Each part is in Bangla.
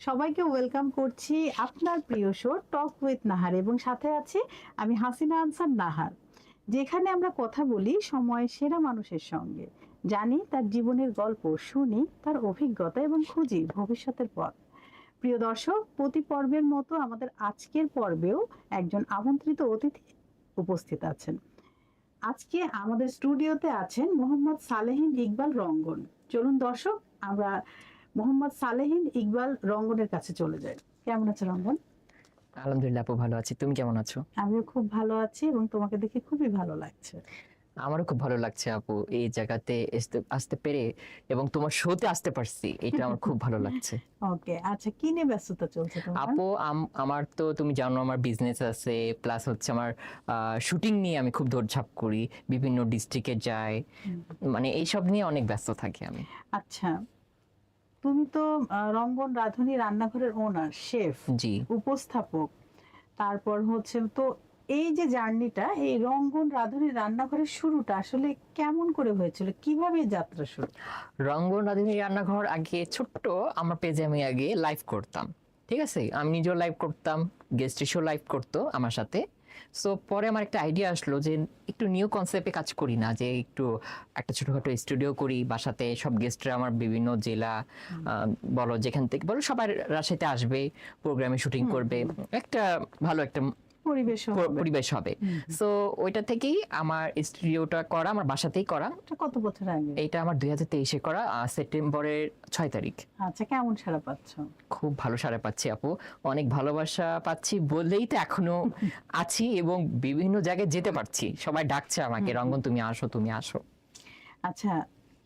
সবাইকে ওয়েলকাম করছি আপনার প্রিয় শো টক উইথ নাহার এবং সাথে আছি আমি হাসিনা আনসার নাহার, যেখানে আমরা কথা বলি সময়ের সেরা মানুষের সঙ্গে, জানি তার জীবনের গল্প, শুনি তার অভিজ্ঞতা এবং খুঁজি ভবিষ্যতের পথ। প্রিয় দর্শক, প্রতি পর্বের মতো আমাদের আজকের পর্বেও একজন আমন্ত্রিত অতিথি উপস্থিত আছেন। আজকে আমাদের স্টুডিওতে আছেন মোহাম্মদ সালেহিন ইকবাল রঙ্গন। চলুন দর্শক, আমরা মোহাম্মদ সালেহিন ইকবাল রঙ্গনের কাছে চলে যাই। কেমন আছে রঙ্গন? আলহামদুলিল্লাহ আপু, ভালো আছি। তুমি কেমন আছো? আমিও খুব ভালো আছি এবং তোমাকে দেখে খুবই ভালো লাগছে। আমারও খুব ভালো লাগছে আপু, এই জায়গাতে আসতে পেরে এবং তোমার শোতে আসতে পারছি, এটা আমার খুব ভালো লাগছে। ওকে, আচ্ছা, কি নিয়ে ব্যস্ততা চলছে তোমার? আপু আমার তো তুমি জানো আমার বিজনেস আছে, প্লাস হচ্ছে আমার শুটিং নিয়ে আমি খুব দৌড়ঝাঁপ করি, বিভিন্ন ডিস্ট্রিক্টে যাই, মানে এইসব নিয়ে অনেক ব্যস্ত থাকি আমি। আচ্ছা, তুমি তো রঙ্গন রাঁধুনি রান্নাঘরের ওনার, শেফ, জি, উপস্থাপক, তারপর হচ্ছে তো এই যে জার্নিটা, এই রঙ্গন রাঁধুনি রান্নাঘরের শুরুটা আসলে কেমন করে হয়েছিল, কিভাবে এই যাত্রা শুরু? রঙ্গন রাঁধুনি রান্নাঘর আগে ছোট্ট আমার পেজে আমি আগে লাইভ করতাম, ঠিক আছে, আমি নিজেও লাইভ করতাম, গেস্ট এসেও লাইভ করতো আমার সাথে। সো পরে আমার একটা আইডিয়া আসলো যে একটু নিউ কনসেপ্টে কাজ করি না, যে একটু একটা ছোটখাটো স্টুডিও করি বাসাতে, সব গেস্টরা আমার বিভিন্ন জেলা বলো যেখান থেকে বলো সবার রাশিতে আসবে, প্রোগ্রামে শুটিং করবে, একটা ভালো একটা পরিবেশ হবে। সো ওইটা থেকেই আমার স্টুডিওটা করা, আমার বাসাতেই করা। কত বছর আগে? এটা আমার 2023-এ করা, সেপ্টেম্বরের 6 তারিখ। আচ্ছা, কেমন সাড়া পাচ্ছ? খুব ভালো সাড়া পাচ্ছি আপু, অনেক ভালোবাসা পাচ্ছি বলেই তো এখনো আছি এবং বিভিন্ন জায়গায় যেতে পারছি, সবাই ডাকছে আমাকে, রঙ্গন তুমি আসো, তুমি আসো। আচ্ছা,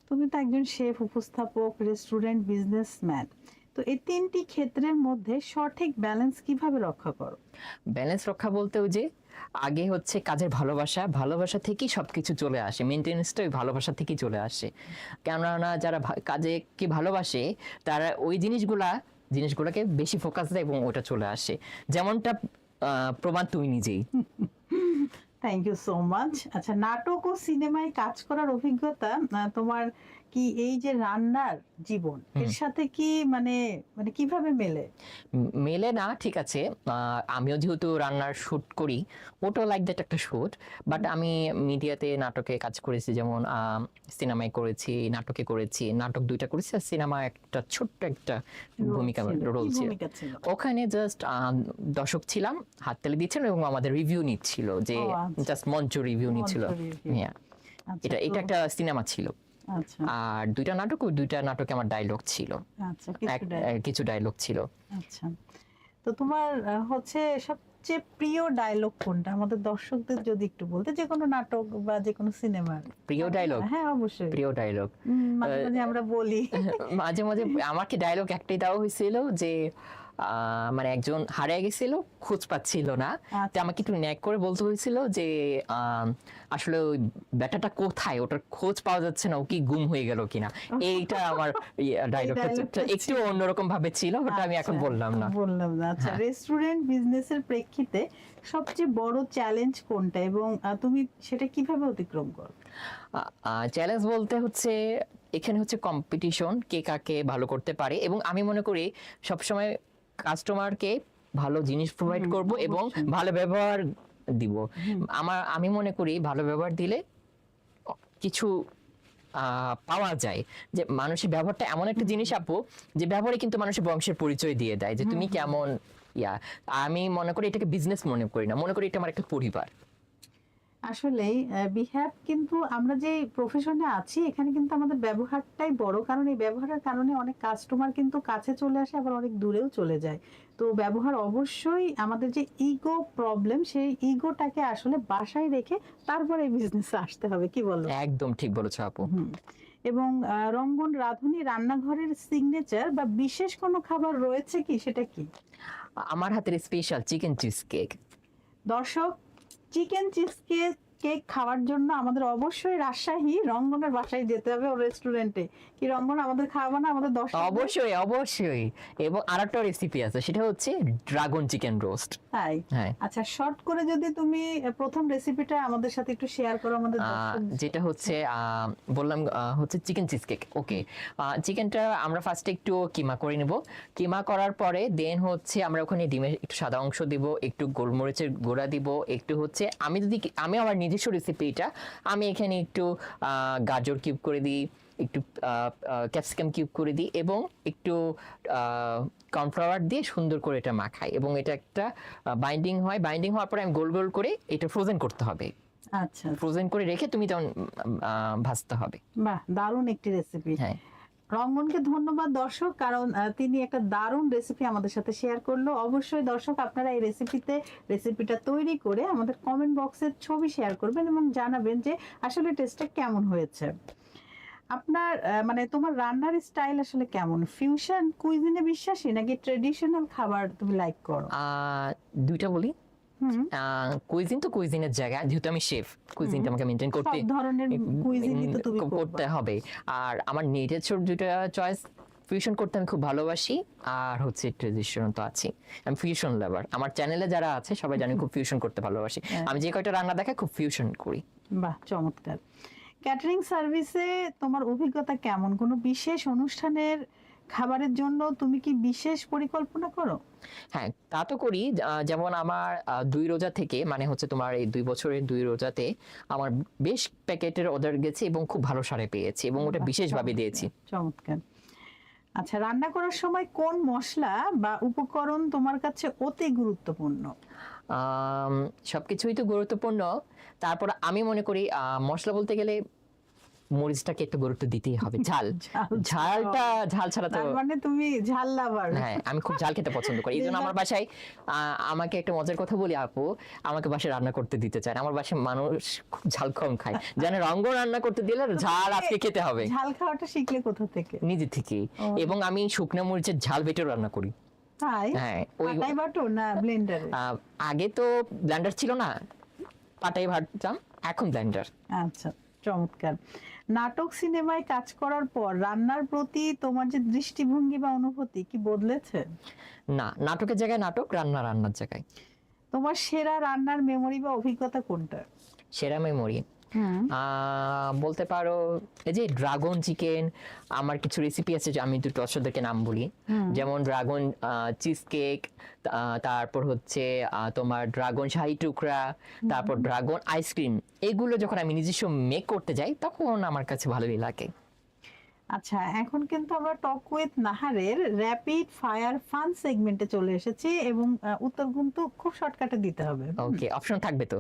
তুমি তো একজন শেফ, উপস্থাপক, রেস্টুরেন্ট বিজনেসম্যান, তো এই তিনটি ক্ষেত্রের মধ্যে সঠিক ব্যালেন্স কিভাবে রক্ষা করো? ব্যালেন্স রক্ষা বলতে ওই যে আগে হচ্ছে কাজের ভালোবাসা থেকেই সবকিছু চলে আসে, মেনটেনেন্সটা ওই ভালোবাসা থেকেই চলে আসে। কেননা যারা কাজে কি ভালোবাসে তারা ওই জিনিসগুলোকে বেশি ফোকাস দেয় এবং ওটা চলে আসে, যেমনটা প্রমাণ তুমি নিজেই। Thank you so much. আচ্ছা, নাটক ও সিনেমায় কাজ করার অভিজ্ঞতা তোমার কি এই যে রান্নার জীবন এর সাথে কি মানে মানে কিভাবে মেলে? মেলে না, ঠিক আছে, আমিও যেহেতু রান্নার শুট করি, ওটাও লাইক দ্যাট একটা শুট, বাট আমি মিডিয়াতে নাটকে কাজ করেছি, যেমন সিনেমায় করেছি, নাটকে করেছি, নাটক 2টা করেছি আর সিনেমা একটা ছোট্ট একটা ভূমিকা রোল ছিল। ওখানে জাস্ট দর্শক ছিলাম, হাততালি দিচ্ছিল এবং আমাদের রিভিউ নিচ্ছিল, যে জাস্ট মঞ্চ রিভিউ নিচ্ছিল। এটা একটা সিনেমা ছিল। আচ্ছা, আর 2টা নাটক, ওই 2টা নাটকে আমার ডায়লগ ছিল। আচ্ছা, কিছু ডায়লগ ছিল। আচ্ছা, তো তোমার হচ্ছে সবচেয়ে প্রিয় ডায়লগ কোনটা আমাদের দর্শকদের যদি একটু বলতে, যে কোনো নাটক বা যে কোনো সিনেমার প্রিয় ডায়লগ? হ্যাঁ, অবশ্যই প্রিয় ডায়লগ মাঝে মাঝে আমরা বলি। মাঝে মাঝে আমাকে ডায়লগ একটাই দেওয়া হয়েছিল, যে মানে একজন হারিয়ে গেছিল, খোঁজ পাচ্ছিল না, তো আমাকে একটু ন্যাক করে বলতে হয়েছিল যে আসলে ওই ব্যাটাটা কোথায়, ওটার খোঁজ পাওয়া যাচ্ছে না, ও কি গুম হয়ে গেল কিনা। এইটা আমার ডায়লগটা একটু অন্যরকম ভাবে ছিল, ওটা আমি এখন বললাম না। আচ্ছা, রেস্টুরেন্ট বিজনেসের প্রেক্ষিতে সবচেয়ে বড় চ্যালেঞ্জ কোনটা এবং তুমি সেটা কিভাবে অতিক্রম করো? চ্যালেঞ্জ বলতে হচ্ছে এখানে হচ্ছে কম্পিটিশন, কে কাকে ভালো করতে পারে, এবং আমি মনে করি সবসময় কাস্টমারকে ভালো জিনিস প্রোভাইড করব এবং ভালো ব্যবহার দিব। আমি মনে করি ভালো ব্যবহার দিলে কিছু পাওয়া যায়, যে মানুষের ব্যবহারটা এমন একটা জিনিস আপু, যে ব্যবহারে কিন্তু মানুষের বংশের পরিচয় দিয়ে দেয়, যে তুমি কেমন। আমি মনে করি এটাকে বিজনেস মনে করি না, মনে করি এটা আমার একটা পরিবার। আসলেই বিহেভ, কিন্তু আমরা যে প্রফেশনে আছি এখানে কিন্তু আমাদের ব্যবহারটাই বড়, কারণ এই ব্যবহারের কারণে অনেক কাস্টমার কিন্তু কাছে চলে আসে, আবার অনেক দূরেও চলে যায়। তো ব্যবহার অবশ্যই, আমাদের যে ইগো প্রবলেম, সেই ইগোটাকে আসলে বাসায় রেখে তারপরে এই বিজনেসে আসতে হবে, কি বলো? একদম ঠিক বলেছো আপু। এবং রঙ্গন রাঁধুনি রান্নাঘরের সিগনেচার বা বিশেষ কোনো খাবার রয়েছে কি, সেটা কি? আমার হাতের স্পেশাল চিকেন চিজ কেক। দর্শক, চিকেন চিজ কেক খাওয়ার জন্য আমাদের অবশ্যই রাজশাহী রঙ্গনের বাসায় যেতে হবে, ও রেস্টুরেন্টে। কি রঙ্গন, আমাদের খাওয়াবো না আমাদের দর্শক? অবশ্যই অবশ্যই। এবং আরেকটা রেসিপি আছে, সেটা হচ্ছে ড্রাগন চিকেন রোস্ট। তাই? হ্যাঁ। আচ্ছা, শর্ট করে যদি তুমি প্রথম রেসিপিটা আমাদের সাথে একটু শেয়ার করো আমাদের দর্শক। যেটা হচ্ছে বললাম হচ্ছে চিকেন চিজ কেক। ওকে, চিকেনটা আমরা ফার্স্টে একটু কিমা করে নেব। কিমা করার পরে দেন হচ্ছে আমরা ওখানে ডিমের একটু সাদা অংশ দিব, একটু গোলমরিচের গুঁড়া দিব, একটু হচ্ছে আমি আমার নিজস্ব রেসিপিটা, আমি এখানে একটু গাজর কিউব করে দিই, একটু ক্যাপসিকাম কিউব করে দিই এবং একটু কর্নফ্লাওয়ার দিয়ে সুন্দর করে এটা মাখাই এবং এটা একটা বাইন্ডিং হয়। বাইন্ডিং হওয়ার পরে আমি গোল গোল করে এটা ফ্রোজেন করতে হবে। আচ্ছা, ফ্রোজেন করে রেখে তুমি তখন ভাজতে হবে। বাহ, দারুণ একটি রেসিপি। হ্যাঁ, রঙ্গনকে ধন্যবাদ দর্শক, কারণ তিনি একটা দারুণ রেসিপি আমাদের সাথে শেয়ার করলো। অবশ্যই দর্শক আপনারা এই রেসিপিটা তৈরি করে আমাদের কমেন্ট বক্সে ছবি শেয়ার করবেন এবং জানাবেন যে আসলে টেস্টটা কেমন হয়েছে। আপনার মানে তোমার রান্নার স্টাইল আসলে কেমন? ফিউশন কুইজিনে বিশ্বাসী নাকি ট্রেডিশনাল খাবার তুমি লাইক করো? দুইটা বলি। কুইজিন তো কুইজিনের জায়গা, যেহেতু আমি শেফ, কুইজিনটা আমাকে মেনটেন করতে সব ধরনের কুইজিনই তো তুমি করতে হবে। আর আমার নিজের দুইটা চয়েস, ফিউশন করতে আমি খুব ভালোবাসি আর হচ্ছে ট্রেডিশনাল তো আছি। আমি ফিউশন লাভার। আমার চ্যানেলে যারা আছে সবাই জানে খুব ফিউশন করতে ভালোবাসি। আমি যে কয়টা রান্না দেখাই খুব ফিউশন করি। বাহ, চমৎকার। ক্যাটারিং সার্ভিসে তোমার অভিজ্ঞতা কেমন? কোনো বিশেষ অনুষ্ঠানের খাবারের জন্য তুমি কি বিশেষ পরিকল্পনা করো? হ্যাঁ, তা তো করি। যেমন আমার 2 রোজা থেকে, মানে হচ্ছে তোমার এই 2 বছরের 2 রোজাতে আমার বেশ প্যাকেটের অর্ডার গেছে এবং খুব ভালো সাড়া পেয়েছি এবং ওটা বিশেষভাবে দিয়েছি। চমৎকার। আচ্ছা, রান্না করার সময় কোন মশলা বা উপকরণ তোমার কাছে অতি গুরুত্বপূর্ণ? সবকিছুই তো গুরুত্বপূর্ণ, তারপর আমি মনে করি মশলা বলতে গেলে মরিচটাকে একটু গুরুত্ব দিতেই হবে। ঝাল ঝাল ছাড়া তো, মানে তুমি ঝাল লাভার? হ্যাঁ, আমি খুব ঝাল খেতে পছন্দ করি। এই জন্য আমার বাসায় আমাকে একটা মজার কথা বলি, আপু আমাকে বাসায় রান্না করতে দিতে চায় না। আমার বাসায় মানুষ খুব ঝাল কম খায়, জানে রঙ্গ রান্না করতে দিলে ঝাল আজকে খেতে হবে। ঝাল খাওয়াটা শিখলে কোথা থেকে? নিজে থেকে। এবং আমি শুকনো মরিচের ঝাল বেটে রান্না করি। তাই? হ্যাঁ, পাটায় বাটো না ব্লেন্ডারে? আগে তো ব্লেন্ডার ছিল না, পাটায় বাটতাম, এখন ব্লেন্ডার। আচ্ছা, চমৎকার। নাটক সিনেমায় কাজ করার পর রান্নার প্রতি তোমার যে দৃষ্টিভঙ্গি বা অনুভূতি কি বদলেছে? না, নাটকের জায়গায় নাটক, রান্নার জায়গায়। তোমার সেরা রান্নার মেমোরি বা অভিজ্ঞতা কোনটা? সেরা মেমোরি বলতে পারো এই যে ড্রাগন চিকেন। আমার কিছু রেসিপি আছে যে আমি দুটো দর্শকদেরকে নাম বলি, যেমন ড্রাগন চিজ কেক, তারপর হচ্ছে তোমার ড্রাগন শাহী টুকরা, তারপর ড্রাগন আইসক্রিম। এগুলো যখন আমি নিজস্ব মেক করতে যাই তখন আমার কাছে ভালোই লাগে। আচ্ছা, এখন কিন্তু আমরা টক উইথ নাহারের র্যাপিড ফায়ার ফান সেগমেন্টে চলে এসেছি এবং উত্তর কিন্তু খুব শর্টকাটে দিতে হবে। ওকে, অপশন থাকবে তো?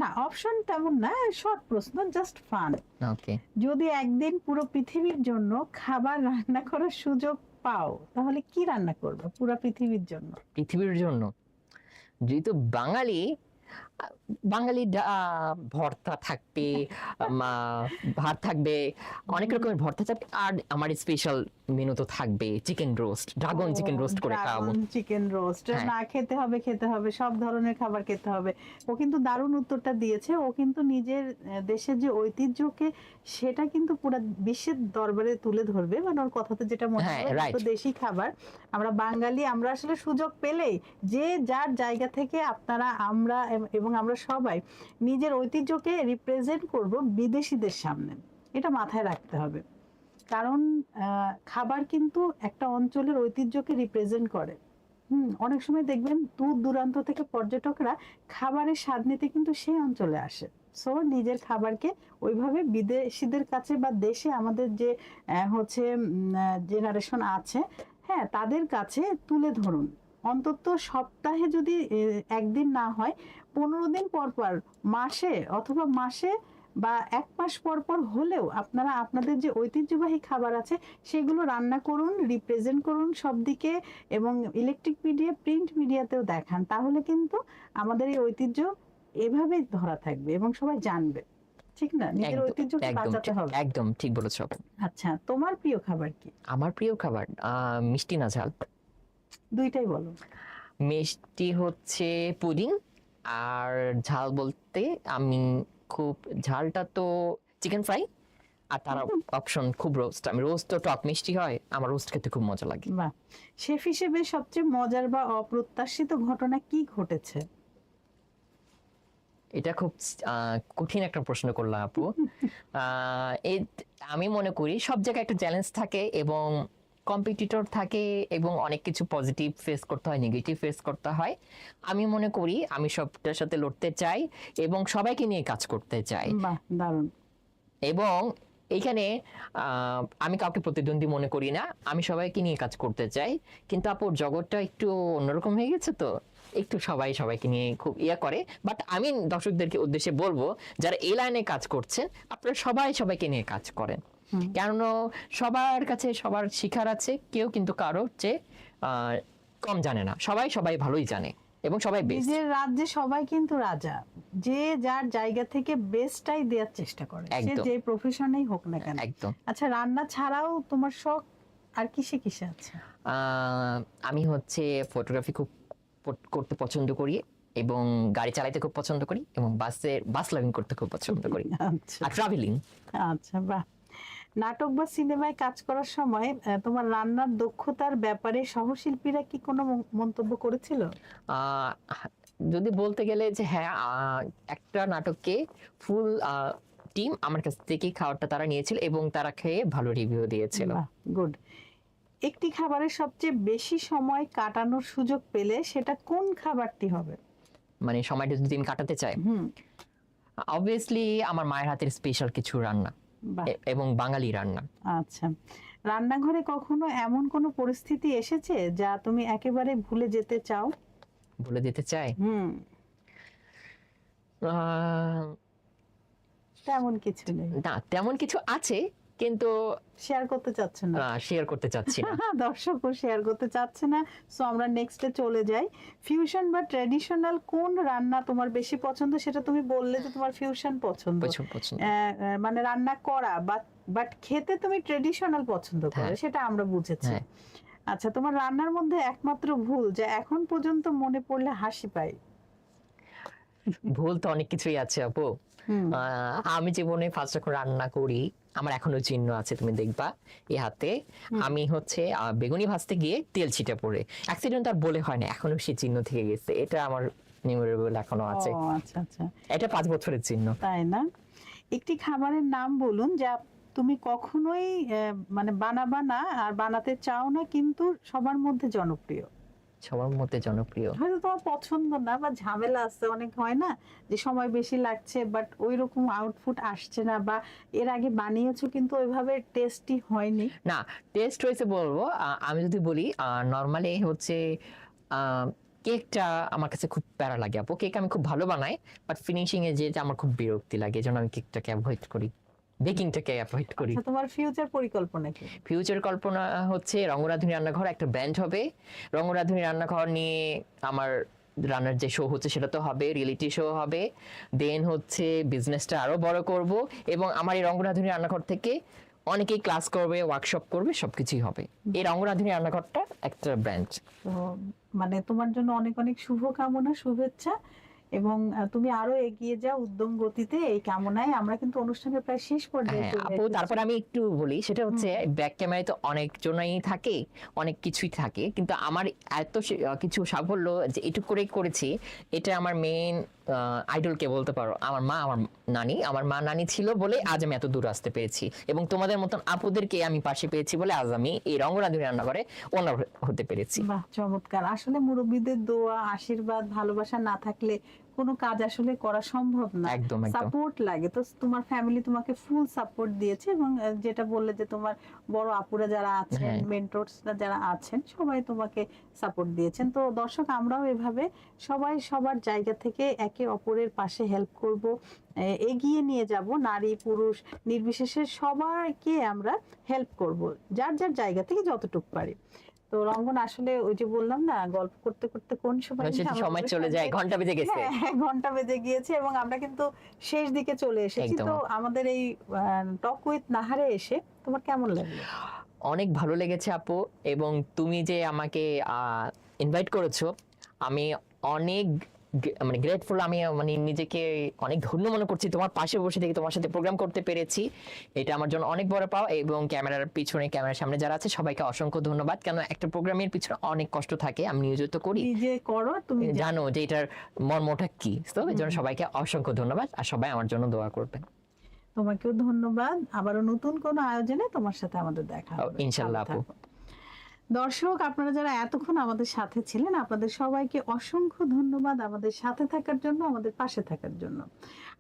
না, অপশন তেমন না, শর্ট প্রশ্ন, জাস্ট ফান। ওকে। যদি একদিন পুরো পৃথিবীর জন্য খাবার রান্না করার সুযোগ পাও তাহলে কি রান্না করবে পুরো পৃথিবীর জন্য? পৃথিবীর জন্য যেহেতু বাঙালি ভর্তা থাকবে, ভাত থাকবে, অনেক রকমের ভর্তা থাকবে, আর আমার স্পেশাল মেনু তো থাকবে chicken roast, dragon chicken roast করে খাওয়াবো। চিকেন রোস্ট হ্যাঁ। না, খেতে হবে, সব ধরনের খাবার খেতে হবে। ও কিন্তু দারুণ উত্তরটা দিয়েছে। ও কিন্তু নিজের দেশের যে ঐতিহ্যকে সেটা কিন্তু পুরো বিশ্বের দরবারে তুলে ধরবে। মানে ওর কথাতে যেটা মনে হ্যাঁ, হয় right. তো দেশি খাবার আমরা বাঙালি, আমরা আসলে সুযোগ পেলেই যে যার জায়গা থেকে আমরা এবং আমরা সবাই নিজের ঐতিহ্যকে রিপ্রেজেন্ট করব বিদেশিদের সামনে, এটা মাথায় রাখতে হবে। কারণ খাবার কিন্তু একটা অঞ্চলের ঐতিহ্যকে রিপ্রেজেন্ট করে। অনেক সময় দেখবেন দূর দূরান্ত থেকে পর্যটকরা খাবারের স্বাদ নিতে কিন্তু সেই অঞ্চলে আসে। সো নিজের খাবারকে ওইভাবে বিদেশিদের কাছে বা দেশে আমাদের যে হচ্ছে জেনারেশন আছে, হ্যাঁ, তাদের কাছে তুলে ধরুন। অন্তত সপ্তাহে যদি একদিন না হয় 15 দিন পর পর, মাসে বা 1 মাস পর পর হলেও আপনারা আপনাদের যে ঐতিহ্যবাহী খাবার আছে সেগুলো রান্না করুন, রিপ্রেজেন্ট করুন সব দিকে, এবং ইলেকট্রিক মিডিয়া, প্রিন্ট মিডিয়াতেও দেখান। তাহলে কিন্তু আমাদের এই ঐতিহ্য এভাবেই ধরা থাকবে এবং সবাই জানবে, ঠিক না? নিজের ঐতিহ্যকে বাঁচাতে হবে। একদম ঠিক বলেছো। আচ্ছা, তোমার প্রিয় খাবার কি? আমার প্রিয় খাবার মিষ্টি না ঝাল? দুইটাই বলো। মিষ্টি হচ্ছে পুডিং, আর ঝাল বলতে আমি খুব ঝালটা তো চিকেন ফ্রাই আর তার অপশন খুব রোস্ট, আমি রোস্ট তো টক মিষ্টি হয়, আমার রোস্ট খেতে খুব মজা লাগে। বাহ, শেফ হিসেবে সবচেয়ে মজার বা অপ্রত্যাশিত ঘটনা কি ঘটেছে? এটা খুব কঠিন একটা প্রশ্ন করলা আপু। আমি মনে করি সব জায়গায় একটা চ্যালেঞ্জ থাকে এবং কম্পিটিটর থাকে এবং অনেক কিছু পজিটিভ ফেস করতে হয়, নেগেটিভ ফেস করতে হয়। আমি মনে করি আমি সবটার সাথে লড়তে চাই এবং সবাইকে নিয়ে কাজ করতে চাই। বাহ, দারুণ। এবং এইখানে আমি কাউকে প্রতিদ্বন্দ্বী মনে করি না, আমি সবাইকে নিয়ে কাজ করতে চাই। কিন্তু আপুর জগৎটা একটু অন্যরকম হয়ে গেছে, তো একটু সবাইকে নিয়ে খুব করে। বাট আমি দর্শকদেরকে উদ্দেশ্যে বলবো, যারা এই লাইনে কাজ করছেন আপনারা সবাইকে নিয়ে কাজ করেন। কারণ সবার কাছে সবার শিখার আছে, কেউ কিন্তু কারো চেয়ে কম জানে না, সবাই ভালোই জানে এবং সবাই বেস্ট। নিজের রাজ্যে সবাই কিন্তু রাজা, যে যার জায়গা থেকে বেস্টটাই দেওয়ার চেষ্টা করে, সে যে প্রফেশনেই হোক না কেন। একদম। আচ্ছা, রান্না ছাড়াও তোমার শখ আর কিসে কিসে আছে? আমি হচ্ছে ফটোগ্রাফি খুব করতে পছন্দ করি এবং গাড়ি চালাতে খুব পছন্দ করি এবং বাস লাভিং করতে খুব পছন্দ করি। আচ্ছা, আর ট্রাভেলিং। আচ্ছা, বাহ। নাটক বা সিনেমায় কাজ করার সময় তোমার রান্নার দক্ষতার ব্যাপারে সহশিল্পীরা কি কোনো মন্তব্য করেছিল? যদি বলতে গেলে যে হ্যাঁ, একটা নাটককে ফুল টিম আমার কাছ থেকে খাবারটা তারা নিয়েছিল এবং তারা খেয়ে ভালো রিভিউ দিয়েছিল। গুড। একটি খাবারের সবচেয়ে বেশি সময় কাটানোর সুযোগ পেলে সেটা কোন খাবারটি হবে? মানে সময়টা যদি আমি কাটাতে চাই, অবভিয়াসলি আমার মায়ের হাতের স্পেশাল কিছু রান্না এবং বাঙালি রান্না। আচ্ছা, রান্নাঘরে কখনো এমন কোনো পরিস্থিতি এসেছে যা তুমি একেবারে ভুলে যেতে চাও? ভুলে যেতে চাই? তেমন কিছু নেই না, তেমন কিছু আছে কিন্তু শেয়ার করতে চাচ্ছ না। শেয়ার করতে চাচ্ছি না। দর্শকও শেয়ার করতে চাচ্ছে না। সো আমরা নেক্সটে চলে যাই। ফিউশন বা ট্র্যাডিশনাল কোন রান্না তোমার বেশি পছন্দ? সেটা তুমি বললে যে তোমার ফিউশন পছন্দ, মানে রান্না করা, বাট খেতে তুমি ট্র্যাডিশনাল পছন্দ করো, সেটা আমরা বুঝেছি। আচ্ছা, তোমার রান্নার মধ্যে একমাত্র ভুল যা এখন পর্যন্ত মনে পড়লে হাসি পায়? ভুল তো অনেক কিছুই আছে আপু। আমি জীবনে ফার্স্ট যখন রান্না করি, আমার এখনো চিহ্ন আছে, তুমি দেখবা এই হাতে। আমি হচ্ছে বেগুনি ভাজতে গিয়ে তেল ছিটে পড়ে অ্যাক্সিডেন্ট আর বলে হয় না, এখনো সেই চিহ্ন থেকে গেছে। এটা আমার মেমোরেবল এখনো আছে। আচ্ছা আচ্ছা, এটা 5 বছরের চিহ্ন। তাই না? একটি খাবারের নাম বলুন যা তুমি কখনোই মানে বানাবা না আর বানাতে চাও না কিন্তু সবার মধ্যে জনপ্রিয়। সবার মধ্যে জনপ্রিয়, হয়তো তোমার পছন্দ না বা ঝামেলা আছে, অনেক হয় না যে সময় বেশি লাগছে বাট ওই রকম আউটপুট আসছে না, বা এর আগে বানিয়েছো কিন্তু ওইভাবে টেস্টি হয়নি। না, টেস্ট হয়েছে বলবো। আমি যদি বলি নরমালি হচ্ছে কেকটা আমার কাছে খুব প্যারা লাগে আপু। কেক আমি খুব ভালো বানাই, বাট ফিনিশিং এ যেটা আমার খুব বিরক্তি লাগে, এজন্য আমি কেকটাকে অ্যাভয়েড করি, বেকিংটাকে অ্যাভয়েড করি। আচ্ছা, তোমার ফিউচার পরিকল্পনা কি? ফিউচার কল্পনা হচ্ছে রঙ্গরাধুনী রান্নাঘর একটা ব্যান্ড হবে। রঙ্গরাধুনী রান্নাঘর নিয়ে আমার রান্নার যে শো হচ্ছে সেটা তো হবে, রিয়েলিটি শো হবে। দেন হচ্ছে বিজনেসটা আরো বড় করব এবং আমার এই রঙ্গরাধুনী রান্নাঘর থেকে অনেকেই ক্লাস করবে, ওয়ার্কশপ করবে, সবকিছুই হবে। এই রঙ্গরাধুনী রান্নাঘরটা একটা ব্র্যান্ড। তো মানে তোমার জন্য অনেক অনেক শুভকামনা, শুভেচ্ছা, এবং তুমি আরো এগিয়ে যাও উদ্যম গতিতে, এই কামনায়। আমরা কিন্তু অনুষ্ঠানের প্রায় শেষ পর্যায়ে চলে আপু, এসেছি। তারপর আমি একটু বলি, সেটা হচ্ছে ব্যাক ক্যামেরায় তো অনেক জনই থাকে, অনেক কিছুই থাকে, কিন্তু আমার এত কিছু সাফল্য যে এটুকু করেই করেছি, এটা আমার মেইন আইডলকে বলতে পারো, আমার মা, আমার নানি। আমার মা নানি ছিল বলে আজ আমি এত দূর আসতে পেরেছি এবং তোমাদের মতন আপুদেরকে আমি পাশে পেয়েছি বলে আজ আমি এই রঙ্গরাধুনী রান্নাঘরে ওনার হতে পেরেছি। বাহ, চমৎকার। আসলে মুরব্বীদের দোয়া, আশীর্বাদ, ভালোবাসা না থাকলে কোনো কাজ আসলে করা সম্ভব না। একদম সাপোর্ট লাগে। তো তোমার ফ্যামিলি তোমাকে ফুল সাপোর্ট দিয়েছে এবং যেটা বললে যে তোমার বড় আপুরা যারা আছেন, মেন্টরসরা যারা আছেন, সবাই তোমাকে সাপোর্ট দিয়েছেন। তো দর্শক, আমরাও এভাবে সবাই সবার জায়গা থেকে একে অপরের পাশে হেল্প করব, এগিয়ে নিয়ে যাব, নারী পুরুষ নির্বিশেষে সবাইকে আমরা হেল্প করব, যার যার জায়গা থেকে যতটুকু পারি। তো রঙ্গন, আসলে ওই যে বললাম না, গল্প করতে করতে কোন সময় চলে যায়, ঘন্টা বেজে গেছে। ঘন্টা বেজে গিয়েছে এবং আমরা কিন্তু শেষ দিকে চলে এসেছি। তো আমাদের এই টক উইথ নাহারে এসে তোমার কেমন লাগলো? অনেক ভালো লেগেছে আপু, এবং তুমি যে আমাকে ইনভাইট করেছো, আমি অনেক মানে গ্রেটফুল, আমি মানে নিজেকে অনেক ধন্য মনে করছি তোমার পাশে বসে থেকে তোমার সাথে প্রোগ্রাম করতে পেরেছি। এটা আমার জন্য অনেক বড় পাওয়া। এবং ক্যামেরার পিছনে, ক্যামেরার সামনে যারা আছে সবাইকে অসংখ্য ধন্যবাদ, কেন একটা প্রোগ্রামের পিছনে অনেক কষ্ট থাকে, আমি নিজে তো করি, নিজে করো, তুমি জানো যে এটার মর্মটা কি। তো এই জন্য সবাইকে অসংখ্য ধন্যবাদ, আর সবাই আমার জন্য দোয়া করবেন। তোমাকেও ধন্যবাদ। আবারও নতুন কোনো আয়োজনে তোমার সাথে আমাদের দেখা হবে ইনশাল্লাহ আপু। দর্শক, আপনারা যারা এতক্ষণ আমাদের সাথে ছিলেন, আপনাদের সবাইকে অসংখ্য ধন্যবাদ আমাদের সাথে থাকার জন্য, আমাদের পাশে থাকার জন্য।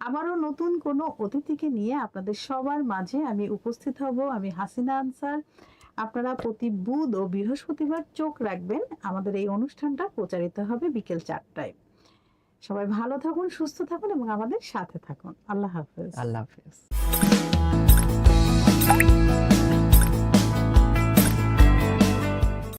আবারও নতুন কোনো অতিথিকে নিয়ে আপনাদের সবার মাঝে আমি উপস্থিত হব। আমি হাসিনা আনসার। আপনারা প্রতি বুধ ও বৃহস্পতিবার চোখ রাখবেন, আমাদের এই অনুষ্ঠানটা প্রচারিত হবে বিকেল 4টায়। সবাই ভালো থাকুন, সুস্থ থাকুন এবং আমাদের সাথে থাকুন। আল্লাহ হাফেজ। আল্লাহ হাফেজ।